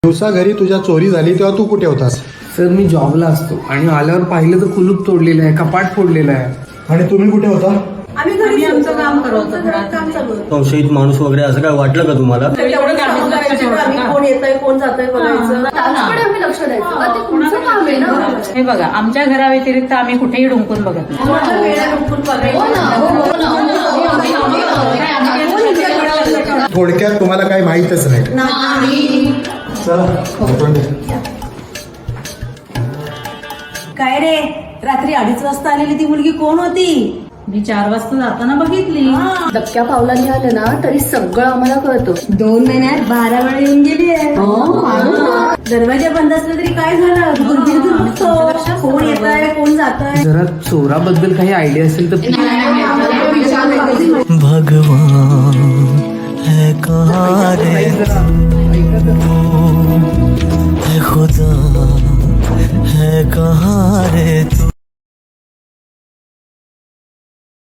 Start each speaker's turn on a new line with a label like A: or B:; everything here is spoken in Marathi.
A: दिवसा घरी तुझ्या चोरी झाली तेव्हा तू कुठे होतास?
B: सर मी जॉबला असतो आणि आल्यावर पाहिलं तर कुलूप तोडलेलं आहे, कपाट फोडलेलं आहे.
A: आणि तुम्ही कुठे होता?
C: आम्ही आमचं काम करत होतो, काम चालू होतं.
D: संशयित माणूस वगैरे असं काय वाटलं का तुम्हाला?
C: तेवढं काम करायचं, आम्ही कोण येतंय कोण जातंय बघायचं. त्याचकडे आम्ही लक्ष द्यायचं का ते तुमचं काम आहे ना.
E: हे बघा, आमच्या घराव्यतिरिक्त आम्ही कुठेही डुंकून बघत नाही.
C: आम्हाला वेळा डुंकून
A: थोडक्यात तुम्हाला काही माहीतच नाही. चला उठून घे.
F: काय रे, रात्री 2:30 वाजता आलेली ती मुलगी कोण होती?
E: मी 4 वाजता जाताना बघितली.
F: दबक्या पावलांनी आलं ना तरी सगळं आम्हाला कळतं. 2 महिन्यात 12 वेळा येऊन गेली आहे. दरवाजा बंद असला तरी काय झालं, दुर्बीण बघतो कोण येत आहे कोण जात आहे.
B: जरा चोराबद्दल काही आयडिया असेल तर
D: भगवान है कहाँ रे तू, है खुदा है कहाँ रे तू.